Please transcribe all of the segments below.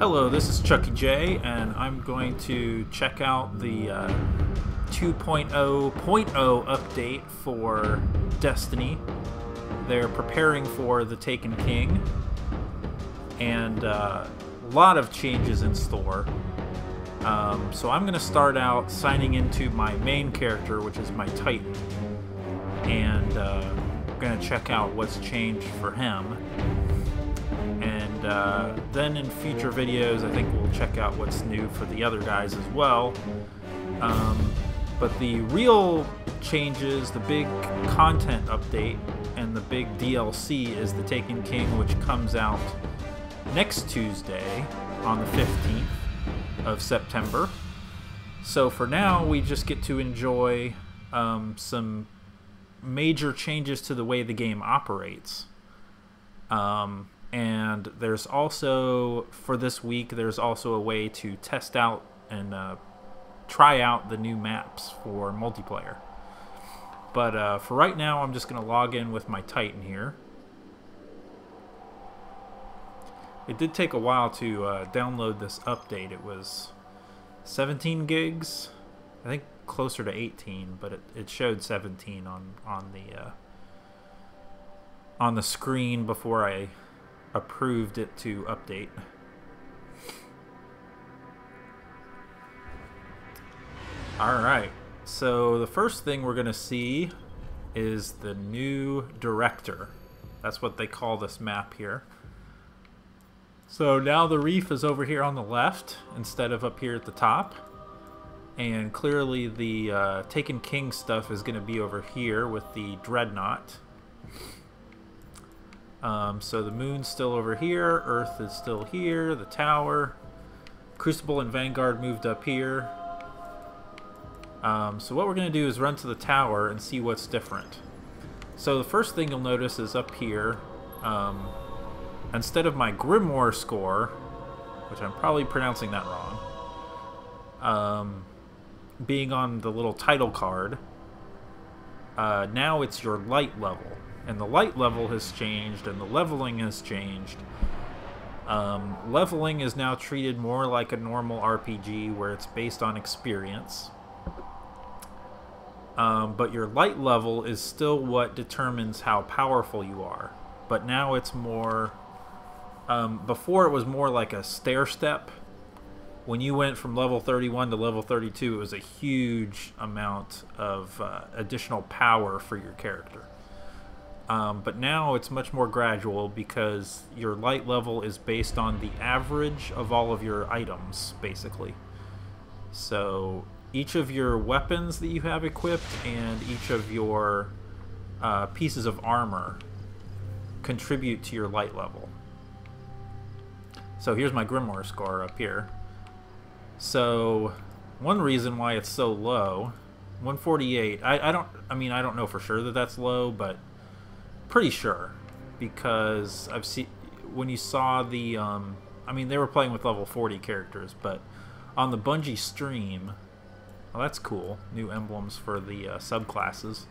Hello, this is Chucky J, and I'm going to check out the 2.0.0 update for Destiny. They're preparing for the Taken King, and a lot of changes in store. So I'm going to start out signing into my main character, which is my Titan, and I'm going to check out what's changed for him. And then in future videos, I think we'll check out what's new for the other guys as well. But the real changes, the big content update, and the big DLC is the Taken King, which comes out next Tuesday on the 15th of September. So for now, we just get to enjoy some major changes to the way the game operates. And there's also, for this week, there's also a way to test out and try out the new maps for multiplayer. But for right now, I'm just going to log in with my Titan here. It did take a while to download this update. It was 17 gigs, I think closer to 18, but it showed 17 on the screen before I approved it to update. Alright, so the first thing we're going to see is the new director. That's what they call this map here. So now the reef is over here on the left instead of up here at the top. And clearly the Taken King stuff is going to be over here with the Dreadnought. So the moon's still over here, Earth is still here, the tower, Crucible and Vanguard moved up here. So what we're going to do is run to the tower and see what's different. So the first thing you'll notice is up here, instead of my Grimoire score, which I'm probably pronouncing that wrong, being on the little title card, now it's your light level. And the light level has changed, and the leveling has changed. Leveling is now treated more like a normal RPG, where it's based on experience. But your light level is still what determines how powerful you are. But now it's more... before it was more like a stair step. When you went from level 31 to level 32, it was a huge amount of additional power for your character. But now it's much more gradual because your light level is based on the average of all of your items, basically. So each of your weapons that you have equipped and each of your pieces of armor contribute to your light level. So here's my Grimoire score up here. So one reason why it's so low, 148, I don't know for sure that that's low, but pretty sure, because I've seen when you saw the they were playing with level 40 characters, but on the Bungie stream, well, that's cool, new emblems for the subclasses.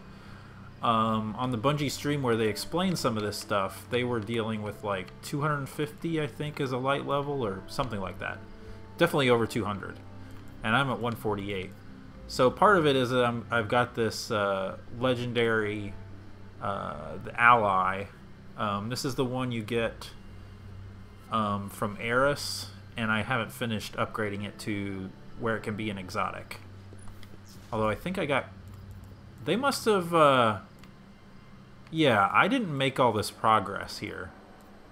On the Bungie stream where they explained some of this stuff, they were dealing with like 250, I think, as a light level or something like that, definitely over 200, and I'm at 148. So part of it is that I've got this legendary the ally. This is the one you get from Eris, and I haven't finished upgrading it to where it can be an exotic. Although I think I got... They must have... Yeah, I didn't make all this progress here.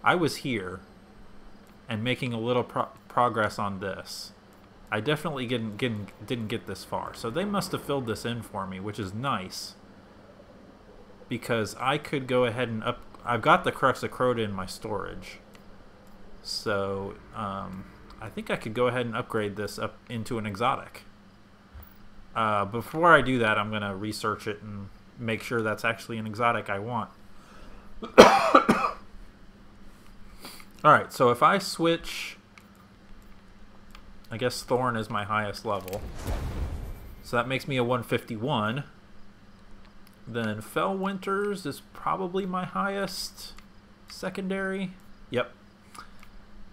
I was here and making a little progress on this. I definitely didn't get this far. So they must have filled this in for me, which is nice. Because I could go ahead and I've got the Crux of Crota in my storage, so I think I could go ahead and upgrade this up into an exotic. Before I do that, I'm gonna research it and make sure that's actually an exotic I want. Alright, so if I switch, I guess Thorn is my highest level, so that makes me a 151. Then Fellwinter's is probably my highest secondary. Yep.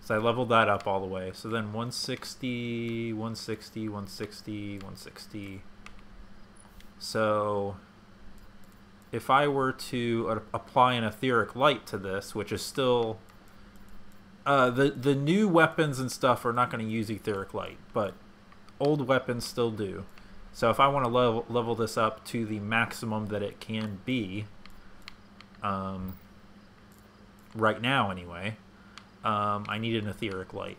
So I leveled that up all the way. So then 160, 160, 160, 160. So if I were to apply an etheric light to this, which is still... the new weapons and stuff are not going to use etheric light, but old weapons still do. So if I want to level this up to the maximum that it can be, right now anyway, I need an etheric light.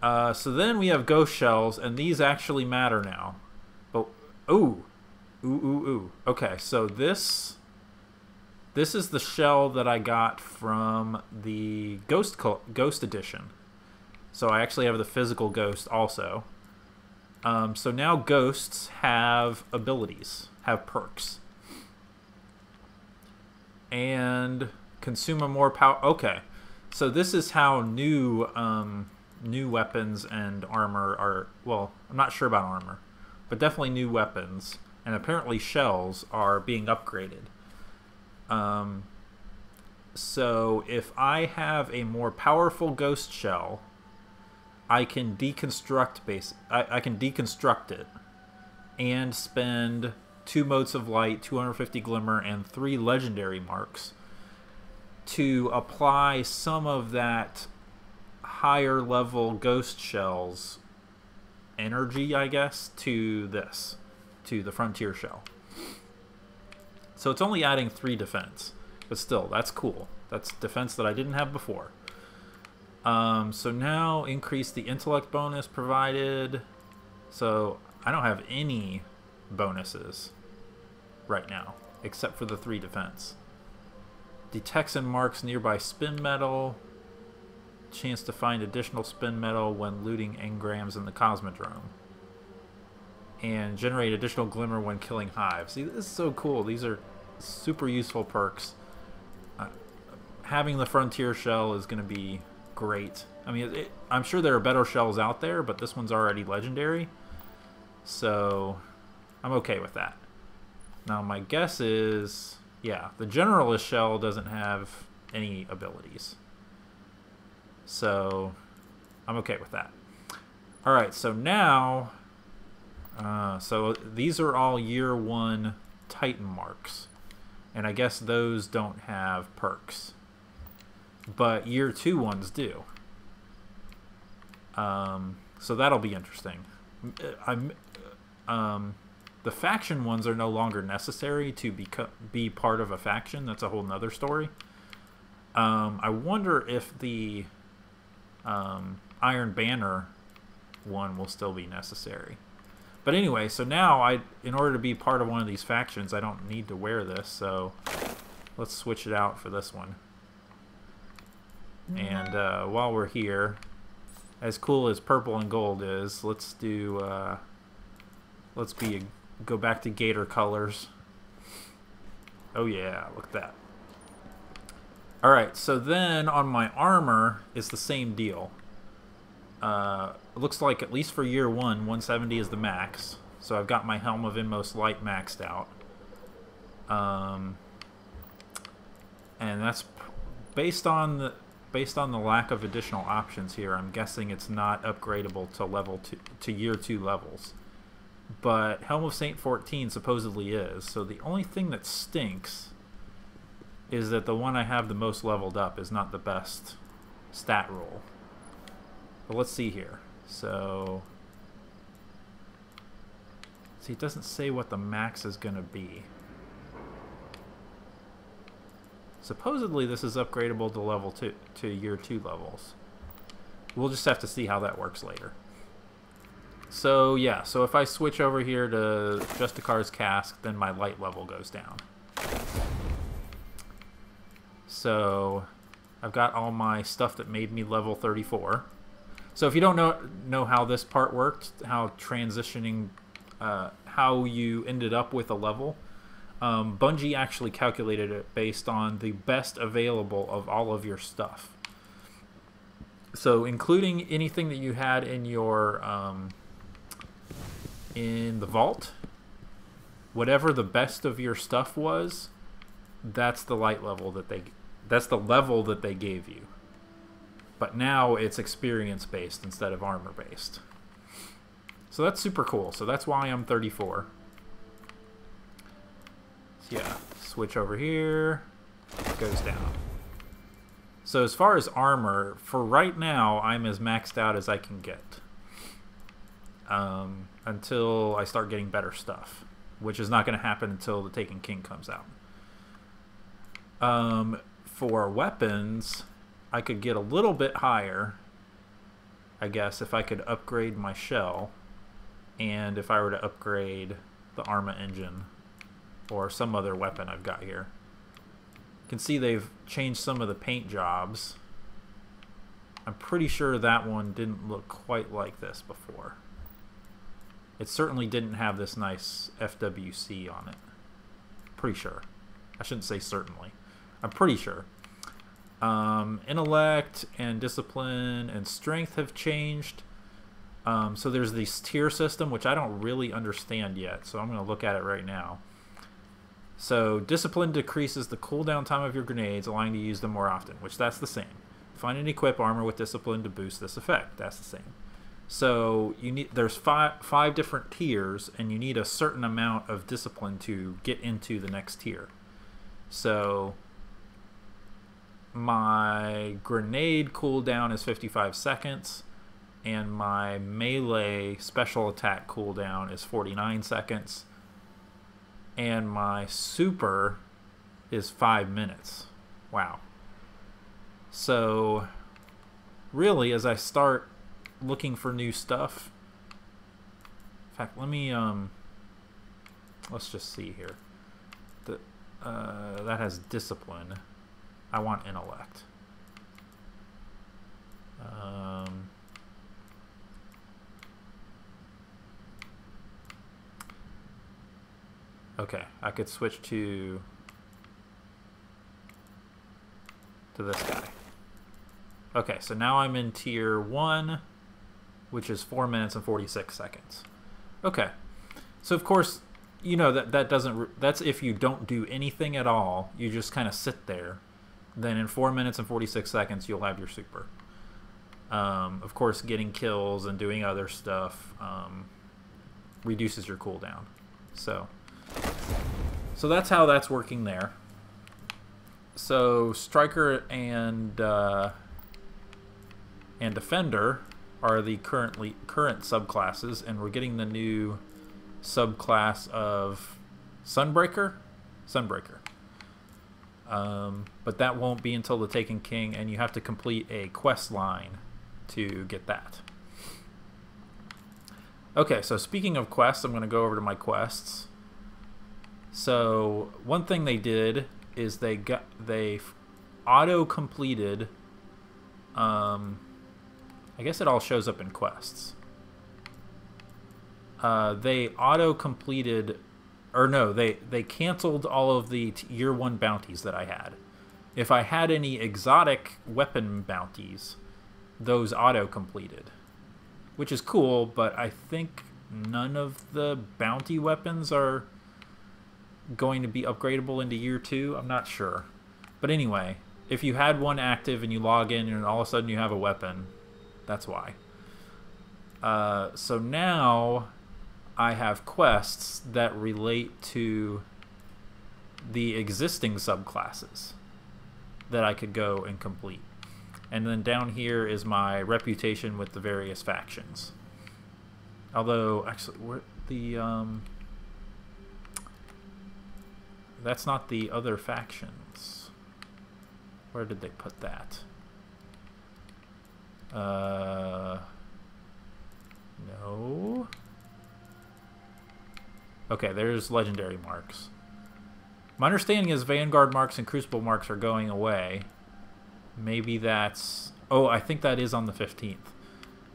So then we have ghost shells, and these actually matter now. But ooh. Okay, so this is the shell that I got from the Ghost Edition. So I actually have the physical ghost also. So now ghosts have abilities, have perks. And consume a more power... Okay, so this is how new weapons and armor are... Well, I'm not sure about armor, but definitely new weapons. And apparently shells are being upgraded. So if I have a more powerful ghost shell, I can deconstruct I can deconstruct it and spend 2 motes of light, 250 glimmer, and 3 legendary marks to apply some of that higher level ghost shell's energy, I guess, to this, to the frontier shell. So it's only adding 3 defense, but still, that's cool. That's defense that I didn't have before. So now increase the intellect bonus provided. So I don't have any bonuses right now, except for the 3 defense. Detects and marks nearby spin metal. Chance to find additional spin metal when looting engrams in the Cosmodrome. And generate additional glimmer when killing hives. See, this is so cool. These are super useful perks. Having the frontier shell is going to be great. I mean, I'm sure there are better shells out there, but this one's already legendary. So I'm okay with that. Now my guess is, yeah, the generalist shell doesn't have any abilities. So I'm okay with that. Alright, so now... so these are all year 1 Titan marks. And I guess those don't have perks. But year 2 ones do. So that'll be interesting. The faction ones are no longer necessary to be part of a faction. That's a whole nother story. I wonder if the Iron Banner one will still be necessary. But anyway, so now in order to be part of one of these factions, I don't need to wear this, so let's switch it out for this one. And while we're here, as cool as purple and gold is, let's do go back to gator colors. Oh yeah, look at that. Alright, so then on my armor, it's the same deal. It looks like at least for year 1, 170 is the max. So I've got my Helm of Inmost Light maxed out. And that's based on the lack of additional options here. I'm guessing it's not upgradable to year 2 levels. But Helm of Saint 14 supposedly is. So the only thing that stinks is that the one I have the most leveled up is not the best stat roll. But let's see here. So, see, it doesn't say what the max is going to be. Supposedly this is upgradable to level 2, to year 2 levels. We'll just have to see how that works later. So yeah, so if I switch over here to Justicar's Cask, then my light level goes down. So I've got all my stuff that made me level 34. So if you don't know how this part worked, how transitioning, how you ended up with a level, Bungie actually calculated it based on the best available of all of your stuff. So including anything that you had in your in the vault, whatever the best of your stuff was, that's the light level that they gave you. But now it's experience based instead of armor based. So that's super cool. So that's why I'm 34. So yeah, switch over here. It goes down. So as far as armor, for right now, I'm as maxed out as I can get. Until I start getting better stuff. Which is not going to happen until the Taken King comes out. For weapons, I could get a little bit higher, I guess, if I could upgrade my shell. And if I were to upgrade the Arma engine. Or some other weapon I've got here. You can see they've changed some of the paint jobs. I'm pretty sure that one didn't look quite like this before. It certainly didn't have this nice FWC on it. Pretty sure. I shouldn't say certainly. I'm pretty sure. Intellect and discipline and strength have changed. So there's this tier system, which I don't really understand yet. So I'm going to look at it right now. So discipline decreases the cooldown time of your grenades, allowing you to use them more often, which that's the same. Find and equip armor with discipline to boost this effect. That's the same. So there's five different tiers, and you need a certain amount of discipline to get into the next tier. So my grenade cooldown is 55 seconds, and my melee special attack cooldown is 49 seconds, and my super is 5 minutes. Wow. So really, as I start looking for new stuff, in fact, let me let's just see here. That has discipline. I want intellect. Okay, I could switch to this guy. Okay, so now I'm in tier 1, which is 4 minutes and 46 seconds. Okay, so of course, you know that's if you don't do anything at all, you just kind of sit there. Then in 4 minutes and 46 seconds, you'll have your super. Of course, getting kills and doing other stuff reduces your cooldown. So that's how that's working there. So striker and defender are the current subclasses, and we're getting the new subclass of Sunbreaker. But that won't be until the Taken King, and you have to complete a quest line to get that. Okay, so speaking of quests, I'm going to go over to my quests. So one thing they did is they auto completed. I guess it all shows up in quests. They auto completed, or no, they canceled all of the year 1 bounties that I had. If I had any exotic weapon bounties, those auto completed, which is cool. But I think none of the bounty weapons are going to be upgradable into year 2. I'm not sure. But anyway, if you had one active and you log in and all of a sudden you have a weapon, that's why. So now I have quests that relate to the existing subclasses that I could go and complete. And then down here is my reputation with the various factions. Although, actually, that's not the other factions. Where did they put that? No. Okay, there's legendary marks. My understanding is Vanguard marks and Crucible marks are going away. Maybe that's... Oh, I think that is on the 15th.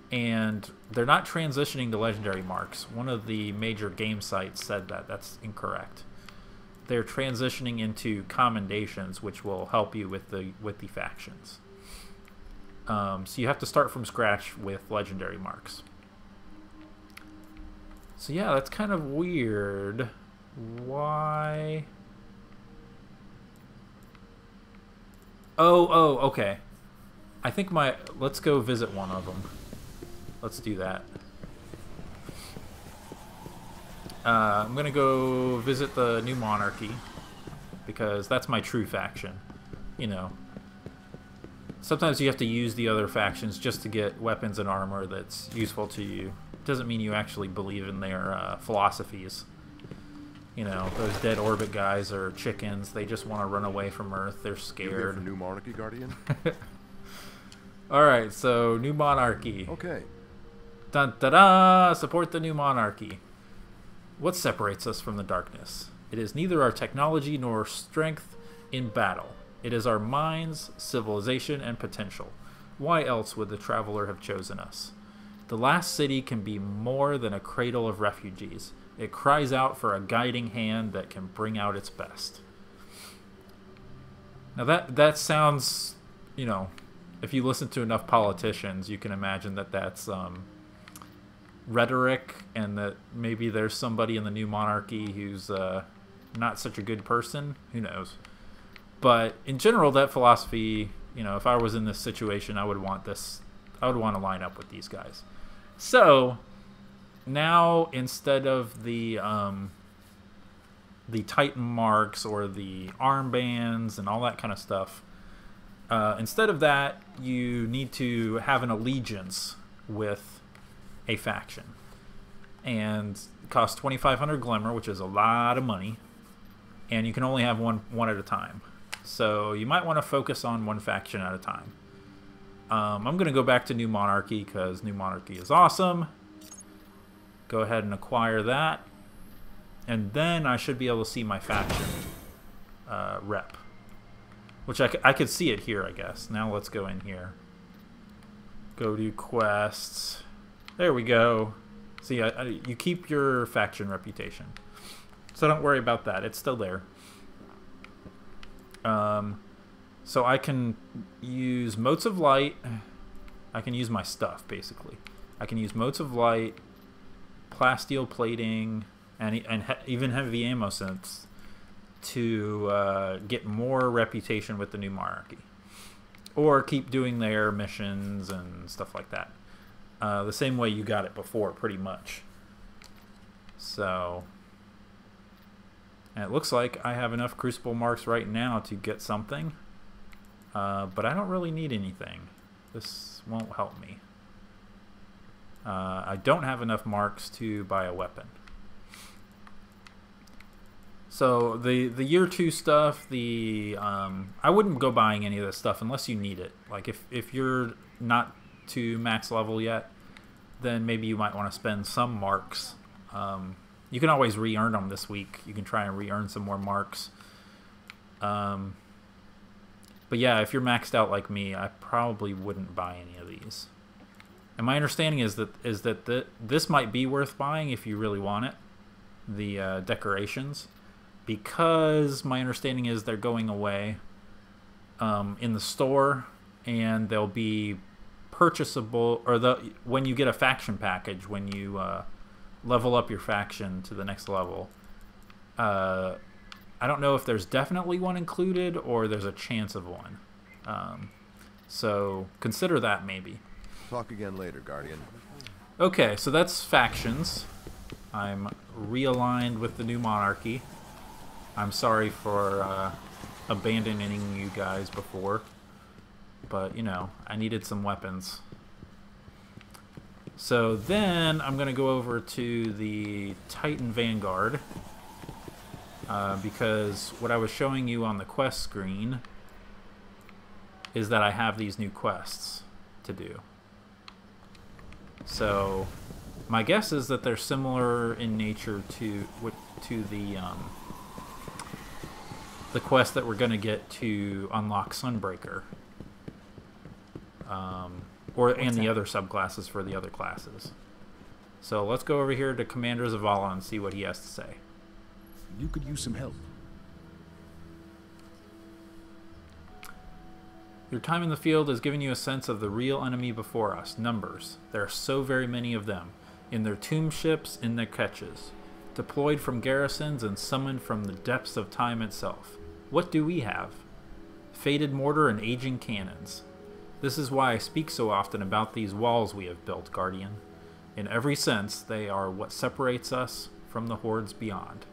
And they're not transitioning to legendary marks. One of the major game sites said that. That's incorrect. They're transitioning into commendations, which will help you with the factions. So you have to start from scratch with legendary marks. So yeah, that's kind of weird. Why? Oh, okay. I think my... Let's go visit one of them. Let's do that. I'm going to go visit the new monarchy. Because that's my true faction. You know. Sometimes you have to use the other factions just to get weapons and armor that's useful to you. Doesn't mean you actually believe in their philosophies. You know, those dead orbit guys are chickens. They just want to run away from Earth. They're scared. You here for new monarchy, Guardian? Alright, so new monarchy. Okay. Dun da da! Support the new monarchy. What separates us from the darkness? It is neither our technology nor strength in battle. It is our minds, civilization, and potential. Why else would the traveler have chosen us? The last city can be more than a cradle of refugees. It cries out for a guiding hand that can bring out its best. Now that sounds, you know, if you listen to enough politicians, you can imagine that that's rhetoric, and that maybe there's somebody in the new monarchy who's not such a good person. Who knows? But in general, that philosophy, you know, if I was in this situation, I would want this. I would want to line up with these guys. So now, instead of the Titan marks or the armbands and all that kind of stuff, instead of that, you need to have an allegiance with a faction, and it costs 2,500 glimmer, which is a lot of money, and you can only have one at a time. So you might want to focus on one faction at a time. I'm going to go back to New Monarchy because New Monarchy is awesome. Go ahead and acquire that. And then I should be able to see my faction rep. Which I could see it here, I guess. Now let's go in here. Go to quests. There we go. See, you keep your faction reputation. So don't worry about that. It's still there. So I can use motes of light. I can use my stuff, basically. I can use motes of light, plasteel plating, and even heavy ammo sense to get more reputation with the new monarchy. Or keep doing their missions and stuff like that. The same way you got it before, pretty much. So... And it looks like I have enough crucible marks right now to get something. But I don't really need anything. This won't help me. I don't have enough marks to buy a weapon. So the year 2 stuff, I wouldn't go buying any of this stuff unless you need it. Like if you're not to max level yet, then maybe you might want to spend some marks. You can always re-earn them this week. You can try and re-earn some more marks. But yeah, if you're maxed out like me, I probably wouldn't buy any of these. And my understanding is that this might be worth buying if you really want it, the decorations, because my understanding is they're going away in the store, and they'll be purchasable, or when you get a faction package, when you level up your faction to the next level. I don't know if there's definitely one included or there's a chance of one. So consider that maybe. Talk again later, Guardian. Okay, so that's factions. I'm realigned with the new monarchy. I'm sorry for abandoning you guys before, but you know, I needed some weapons. So then I'm going to go over to the Titan Vanguard, because what I was showing you on the quest screen is that I have these new quests to do. So my guess is that they're similar in nature to the quest that we're going to get to unlock Sunbreaker. And the other subclasses for the other classes. So let's go over here to Commander Zavala and see what he has to say. You could use some help. Your time in the field has given you a sense of the real enemy before us. Numbers. There are so very many of them. In their tomb ships, in their ketches. Deployed from garrisons and summoned from the depths of time itself. What do we have? Faded mortar and aging cannons. This is why I speak so often about these walls we have built, Guardian. In every sense, they are what separates us from the hordes beyond.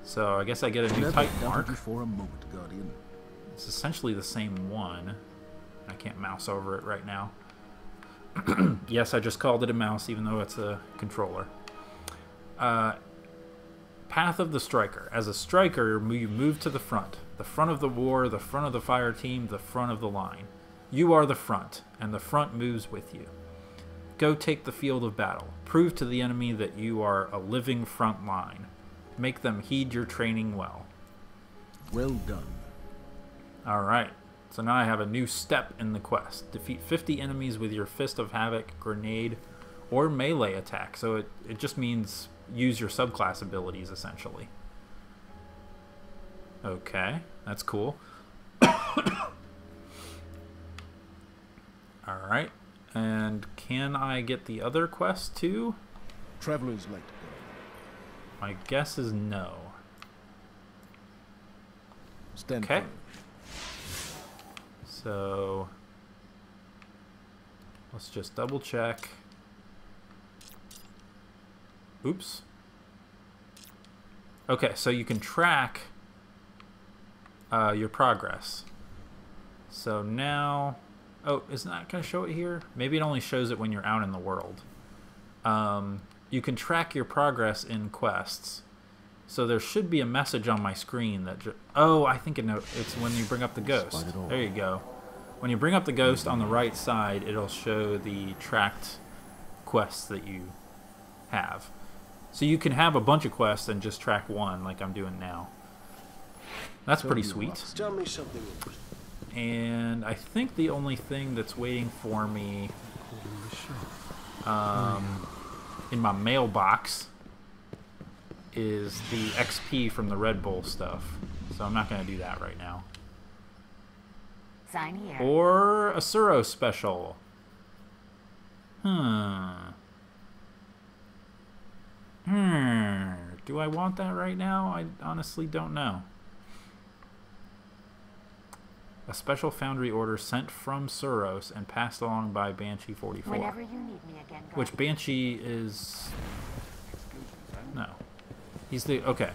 So I guess I get a new Titan mark. For a moment, Guardian. It's essentially the same one. I can't mouse over it right now. Yes, I just called it a mouse, even though it's a controller. Path of the Striker. As a striker, you move to the front. The front of the war, the front of the fire team, the front of the line. You are the front, and the front moves with you. Go take the field of battle. Prove to the enemy that you are a living front line. Make them heed your training well. Well done. Alright, so now I have a new step in the quest. Defeat 50 enemies with your Fist of Havoc, grenade, or melee attack. So it just means use your subclass abilities, essentially. Okay, that's cool. Alright, and can I get the other quest too? Travelers like to go. My guess is no. Stand Okay. firm. So let's just double check. Oops. Okay, so you can track your progress. So now, oh, isn't that going to show it here? Maybe it only shows it when you're out in the world. You can track your progress in quests. So there should be a message on my screen that... Oh, I think it's when you bring up the ghost. There you go. When you bring up the ghost on the right side, it'll show the tracked quests that you have. So you can have a bunch of quests and just track one like I'm doing now. That's pretty sweet. Tell me something. And I think the only thing that's waiting for me in my mailbox is the XP from the Red Bull stuff. So I'm not going to do that right now. Sign here. Or a Suro special. Do I want that right now? I honestly don't know. A special foundry order sent from Suros and passed along by Banshee 44. Whenever you need me again, Which Banshee is... No. He's the... Okay.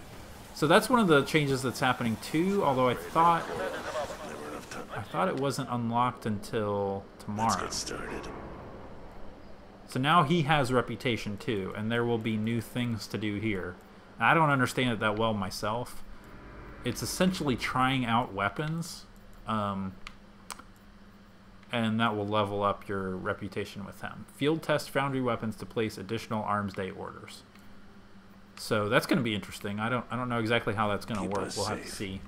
So that's one of the changes that's happening too, although I thought it wasn't unlocked until tomorrow. Let's get started. So now he has reputation too, and there will be new things to do here. I don't understand it that well myself. It's essentially trying out weapons, and that will level up your reputation with him. Field test foundry weapons to place additional arms day orders. So that's going to be interesting. I don't know exactly how that's going to work. We'll have to see.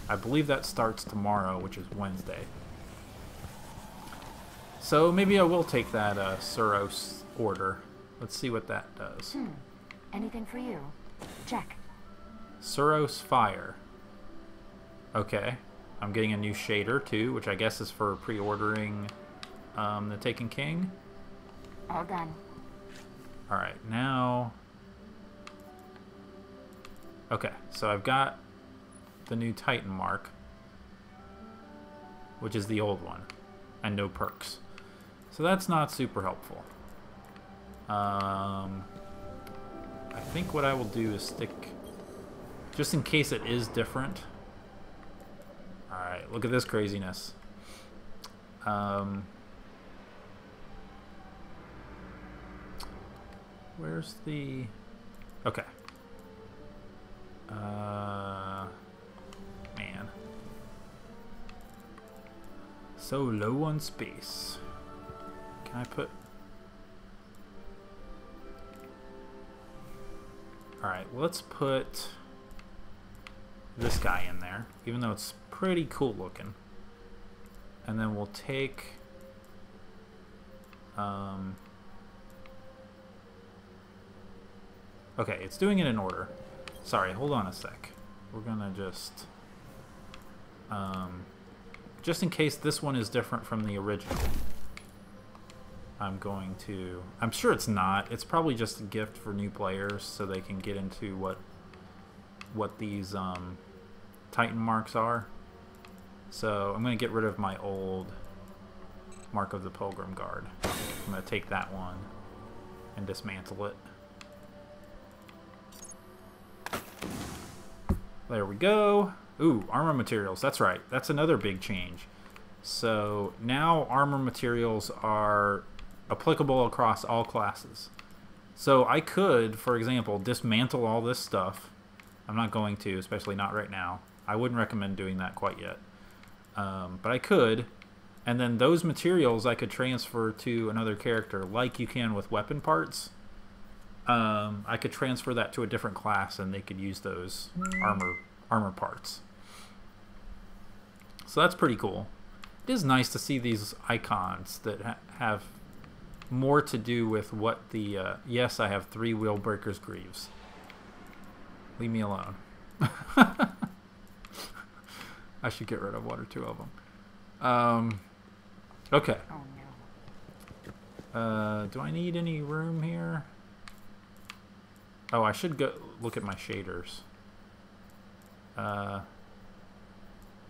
I believe that starts tomorrow, which is Wednesday. So maybe I will take that Suros order. Let's see what that does. Anything for you? Check. Suros Fire. Okay. I'm getting a new shader too, which I guess is for pre-ordering the Taken King. All done. Alright, now... Okay, so I've got the new Titan mark, which is the old one, and no perks. So that's not super helpful. I think what I will do is stick, just in case it is different. Alright, look at this craziness. Where's the... Okay. Man. So low on space. Can I put... Alright, let's put this guy in there, even though it's pretty cool looking. And then we'll take... Okay, it's doing it in order. Sorry, hold on a sec. We're gonna just in case this one is different from the original, I'm sure it's not. It's probably just a gift for new players so they can get into what these Titan marks are. So I'm going to get rid of my old Mark of the Pilgrim Guard. I'm going to take that one and dismantle it. There we go. Ooh, armor materials. That's right. That's another big change. So now armor materials are applicable across all classes. So I could, for example, dismantle all this stuff. I'm not going to, especially not right now. I wouldn't recommend doing that quite yet. But I could. And then those materials I could transfer to another character, like you can with weapon parts. I could transfer that to a different class, and they could use those armor parts. So that's pretty cool. It is nice to see these icons that have more to do with what the... yes, I have 3 Wheel Breakers Greaves. Leave me alone. I should get rid of 1 or 2 of them. Okay. Oh no. Do I need any room here? Oh, I should go look at my shaders.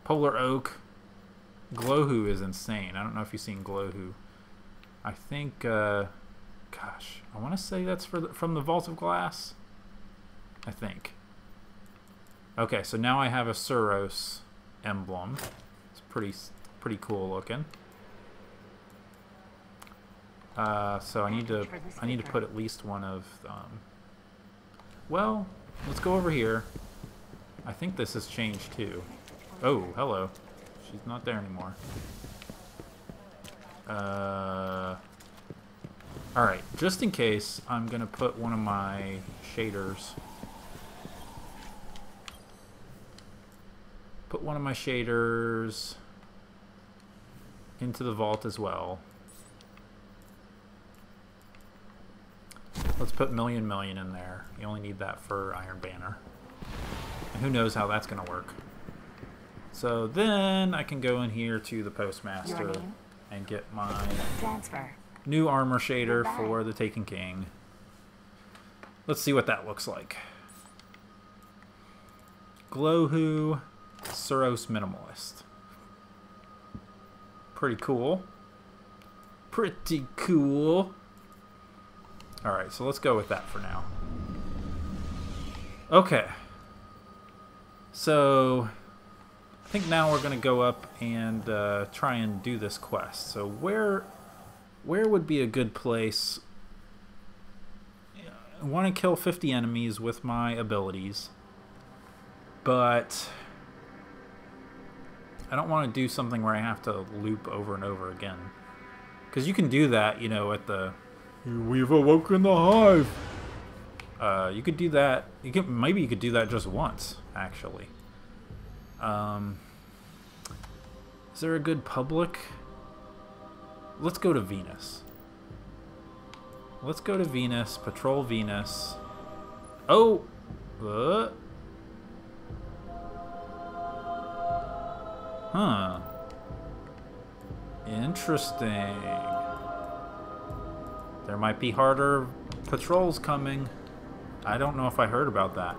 Polar Oak. Glowhoo is insane. I don't know if you've seen Glowhoo. I think, gosh, I want to say that's from the Vault of Glass. I think. Okay, so now I have a Suros emblem. It's pretty cool looking. So I need to put at least one of well, let's go over here. I think this has changed too. Oh, hello. She's not there anymore. Alright, just in case, I'm gonna put one of my shaders. Put one of my shaders into the vault as well. Let's put million in there. You only need that for Iron Banner. And who knows how that's going to work. So then I can go in here to the Postmaster and get my new armor shader for the Taken King. Let's see what that looks like. Glowhoo Suros Minimalist. Pretty cool. Pretty cool. Alright, so let's go with that for now. Okay. So, I think now we're going to go up and try and do this quest. So where would be a good place? I want to kill 50 enemies with my abilities. But I don't want to do something where I have to loop over and over again. Because you can do that, you know, at the... We've awoken the hive. You could do that. Maybe you could do that just once, actually. Is there a good public? Let's go to Venus. Let's go to Venus. Patrol Venus. Oh. Huh. Interesting. There might be harder patrols coming. I don't know if I heard about that.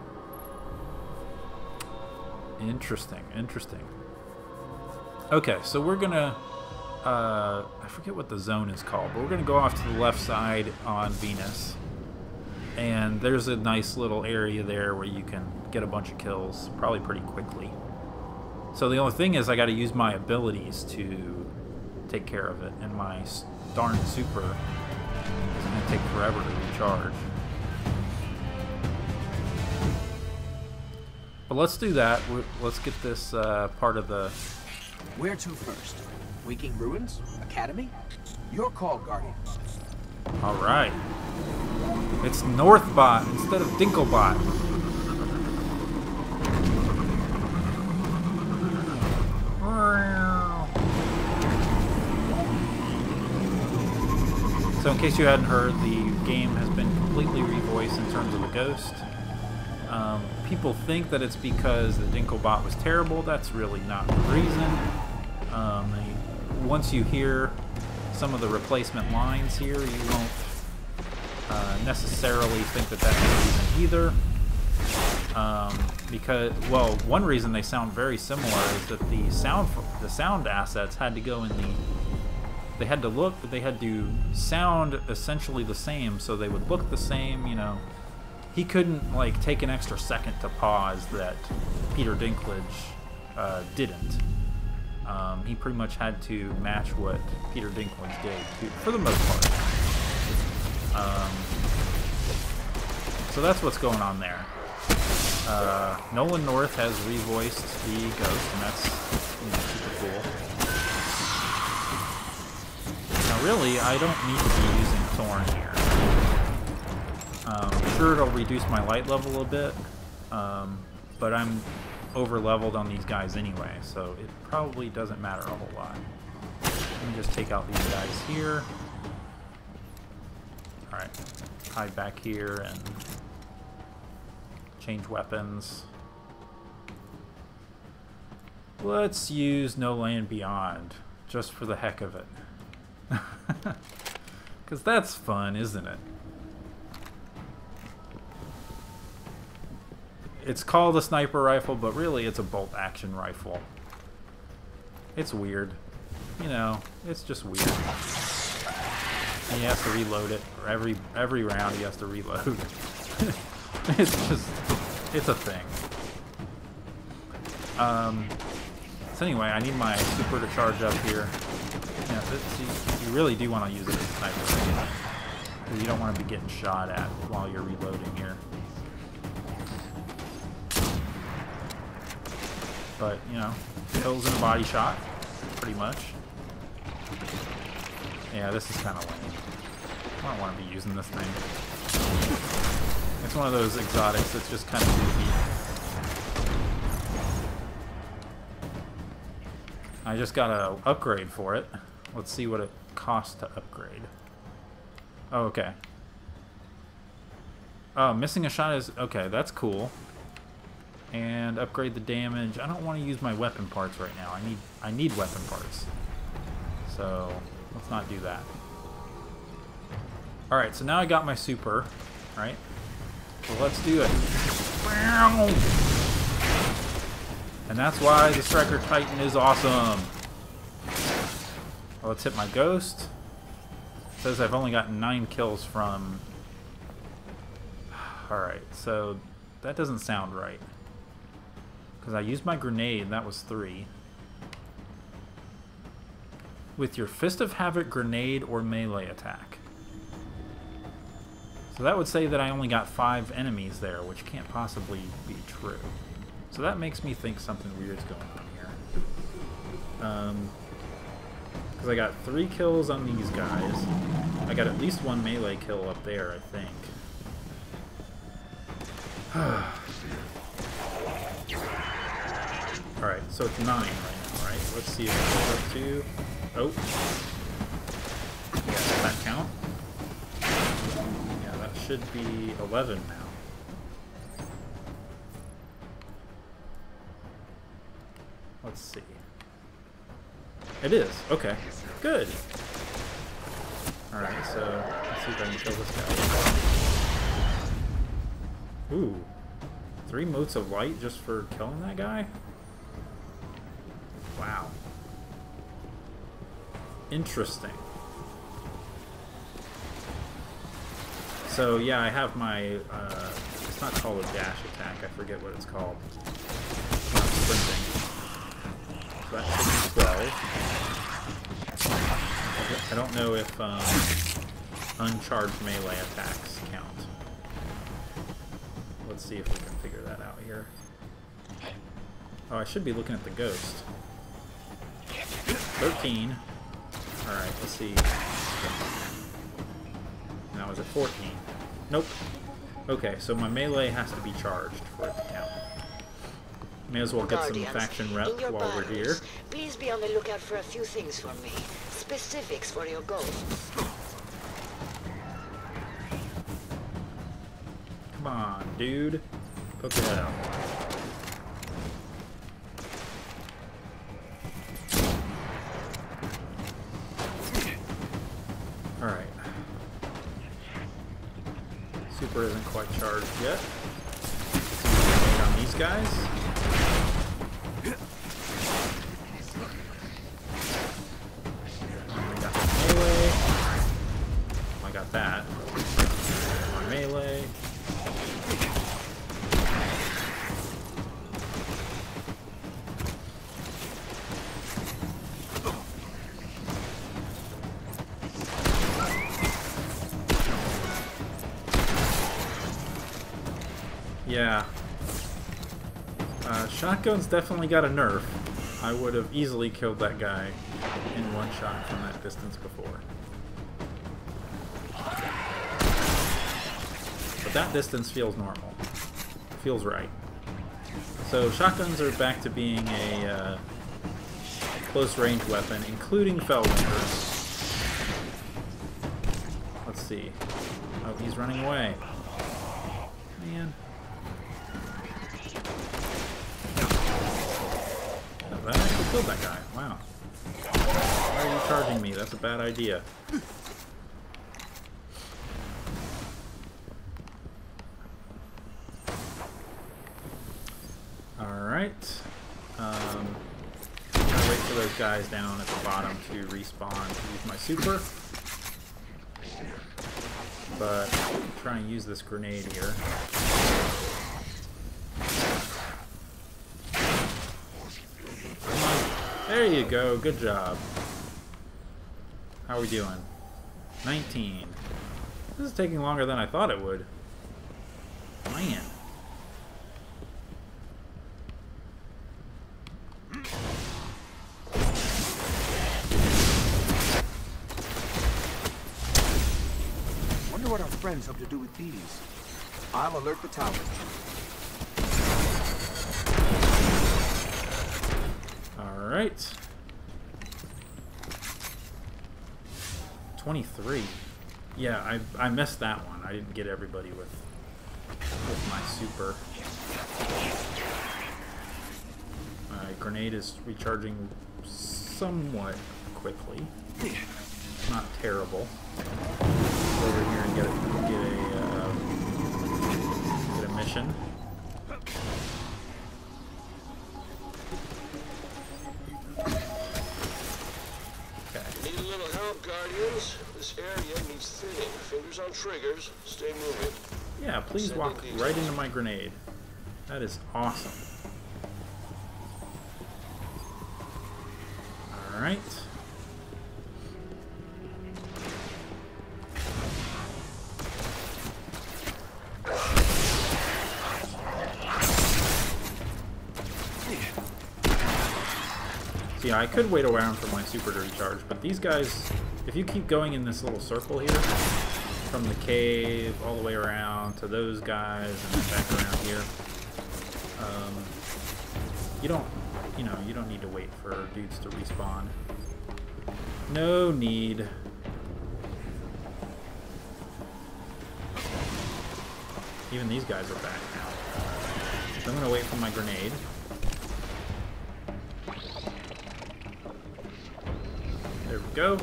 Interesting, interesting. Okay, so we're gonna... I forget what the zone is called, but we're gonna go off to the left side on Venus. And there's a nice little area there where you can get a bunch of kills, probably pretty quickly. So the only thing is I gotta use my abilities to take care of it, and my darn super... It's going to take forever to recharge. But let's do that. Let's get this part of the... Where to first? Waking Ruins? Academy? Your call, Guardian. Alright. It's Northbot instead of Dinklebot. So in case you hadn't heard, the game has been completely revoiced in terms of the ghost. People think that it's because the Dinklebot was terrible. That's really not the reason. Once you hear some of the replacement lines here, you won't necessarily think that that's the reason either. Because, well, one reason they sound very similar is that the sound assets had to go in the, they had to sound essentially the same, so they would look the same, you know. He couldn't, like, take an extra second to pause that Peter Dinklage didn't. He pretty much had to match what Peter Dinklage did, for the most part. So that's what's going on there. Nolan North has revoiced the Ghost, and that's, you know, super cool. Now really, I don't need to be using Thorn here. Sure, it'll reduce my light level a bit, but I'm over-leveled on these guys anyway, so it probably doesn't matter a whole lot. Let me just take out these guys here. Alright, hide back here and change weapons. Let's use No Land Beyond, just for the heck of it. Because that's fun, isn't it? It's called a sniper rifle, but really it's a bolt-action rifle. It's weird. You know, it's just weird. And he has to reload it. Or every round he has to reload. It's a thing. So anyway, I need my super to charge up here. Yeah, you really do want to use it as a sniper rifle. Because you don't want to be getting shot at while you're reloading here. But, you know, kills in a body shot, pretty much. Yeah, this is kind of lame. I don't want to be using this thing. It's one of those exotics that's just kind of goofy. I just got an upgrade for it. Let's see what it costs to upgrade. Oh, okay. Oh, missing a shot is... Okay, that's cool. And upgrade the damage. I don't want to use my weapon parts right now. I need weapon parts. So let's not do that. Alright, so now I got my super, right? So let's do it. And that's why the Striker Titan is awesome. Well, let's hit my ghost. It says I've only gotten 9 kills from... Alright, so that doesn't sound right. Because I used my grenade, and that was 3. With your Fist of Havoc grenade or melee attack. So that would say that I only got 5 enemies there, which can't possibly be true. So that makes me think something weird is going on here. Because I got 3 kills on these guys. I got at least 1 melee kill up there, I think. Alright, so it's 9 right now, right? Let's see if it goes up to... Oh. Yeah, does that count? Yeah, that should be 11 now. Let's see. It is. Okay. Good. Alright, so let's see if I can kill this guy. Ooh. 3 motes of light just for killing that guy? Wow. Interesting. So yeah, I have my, it's not called a dash attack, I forget what it's called. It's not sprinting. So that should be 12. I don't know if uncharged melee attacks count. Let's see if we can figure that out here. Oh, I should be looking at the ghost. 13. Alright, let's see. Now is it 14? Nope. Okay, so my melee has to be charged for it to count. May as well get some faction rep while we're here. Please be on the lookout for a few things for me. Specifics for your ghosts. Come on, dude. Poke your head out. Alright. Super isn't quite charged yet. guys. I got the melee. I got that. More melee. Yeah. Shotgun's definitely got a nerf. I would have easily killed that guy in one shot from that distance before. But that distance feels normal. Feels right. So shotguns are back to being a close range weapon, including Fellwinders. Let's see. Oh, he's running away. Man. Oh, that actually killed that guy. Wow. Why are you charging me? That's a bad idea. Alright. I'm gonna wait for those guys down at the bottom to respawn to use my super. But I'm trying to use this grenade here. Come on. There you go. Good job. How are we doing? 19. This is taking longer than I thought it would. Man. Wonder what our friends hope to do with these. I'll alert the tower. Alright. 23. Yeah, I missed that one. I didn't get everybody with my super. My grenade is recharging somewhat quickly. Not terrible. Go over here and get a mission. Need a little help, Guardians? This area needs thinning. Fingers on triggers. Stay moving. Yeah, please walk right into my grenade. That is awesome. Alright. See, I could wait around for my super to recharge, but these guys, if you keep going in this little circle here, from the cave all the way around to those guys and then back around here, you don't need to wait for dudes to respawn. No need. Even these guys are back now. So I'm gonna wait for my grenade. There we go.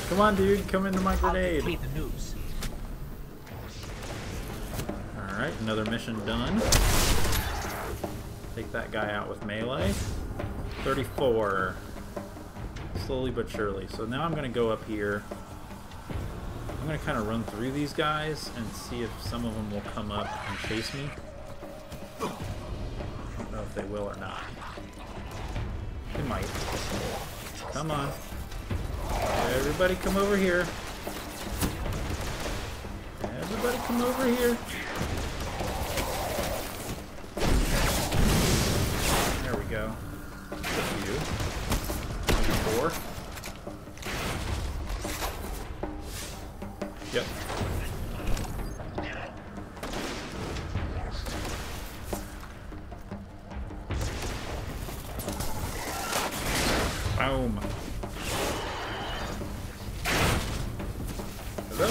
Come on, dude, come into my grenade. Complete the news. Alright, another mission done. Take that guy out with melee. 34. Slowly but surely. So now I'm going to go up here. I'm going to kind of run through these guys and see if some of them will come up and chase me. I don't know if they will or not. They might. Come on. Everybody come over here. Everybody come over here. There we go. Just a few. Maybe 4. Yep. Boom. Hello.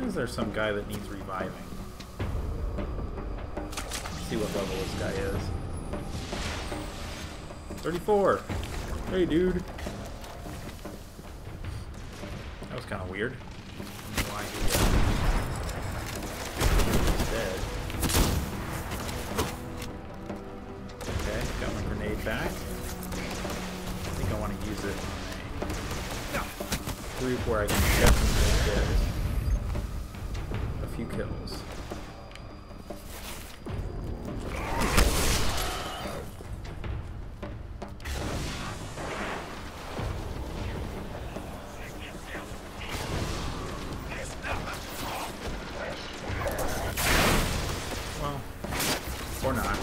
Is there some guy that needs reviving? Let's see what level this guy is. 34! Hey, dude! That was kind of weird. I don't know why he's dead. Okay, got my grenade back. I think I want to use it on a group where I can definitely get a few kills. Well, or not.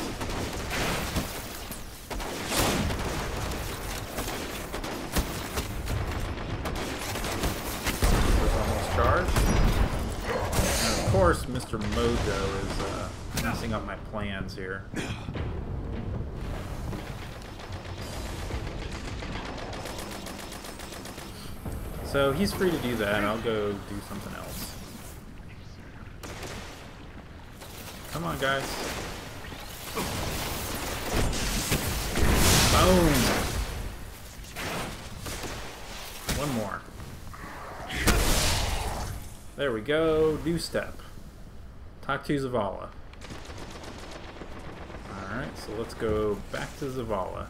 Charged. And of course, Mr. Mojo is messing up my plans here. So he's free to do that. I'll go do something else. Come on, guys. Boom. One more. There we go. New step. Talk to Zavala. Alright, so let's go back to Zavala.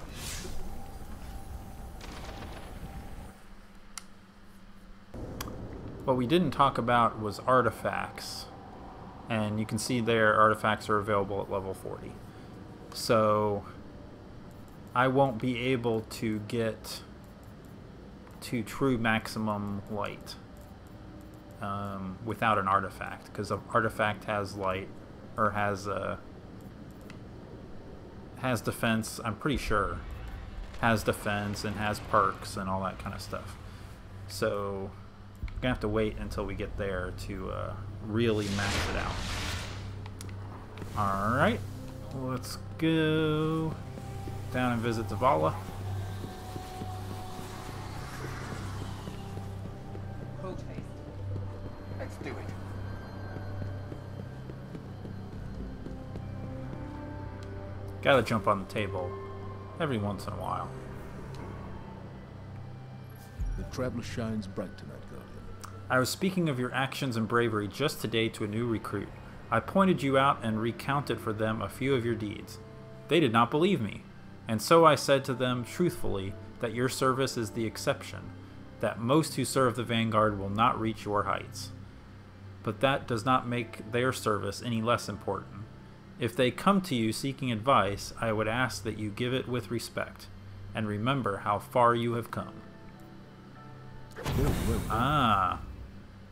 What we didn't talk about was artifacts. And you can see there artifacts are available at level 40. So I won't be able to get to true maximum light without an artifact, because an artifact has light, or has defense, I'm pretty sure. Has defense and has perks and all that kind of stuff. So I'm gonna have to wait until we get there to really max it out. Alright, let's go down and visit Zavala. Let's do it. Gotta jump on the table every once in a while. The traveler shines bright tonight, Guardian. I was speaking of your actions and bravery just today to a new recruit. I pointed you out and recounted for them a few of your deeds. They did not believe me, and so I said to them truthfully that your service is the exception, that most who serve the Vanguard will not reach your heights. But that does not make their service any less important. If they come to you seeking advice, I would ask that you give it with respect, and remember how far you have come. Ah,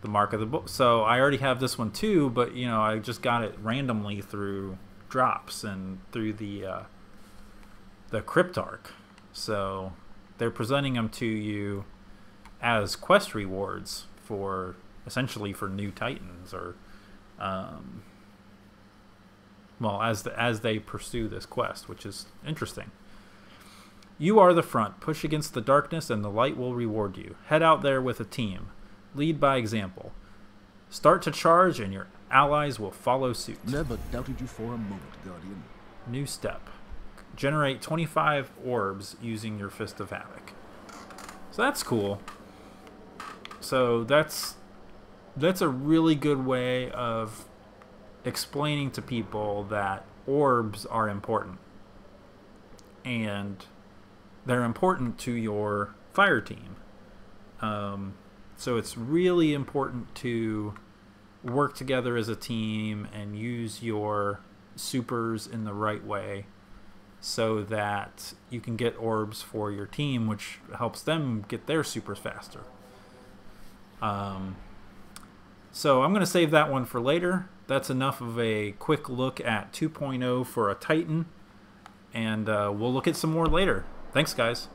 the mark of the book. So I already have this one too, but you know, I just got it randomly through drops and through the Cryptarch. So they're presenting them to you as quest rewards for essentially for new Titans, or well, as they pursue this quest, which is interesting. You are the front. Push against the darkness and the light will reward you. Head out there with a team. Lead by example. Start to charge and your allies will follow suit. Never doubted you for a moment, Guardian. New step. Generate 25 orbs using your Fist of Havoc. So that's cool. So that's a really good way of explaining to people that orbs are important. And they're important to your fire team. So it's really important to work together as a team and use your supers in the right way so that you can get orbs for your team, which helps them get their supers faster. So I'm going to save that one for later. That's enough of a quick look at 2.0 for a Titan, and we'll look at some more later. Thanks, guys.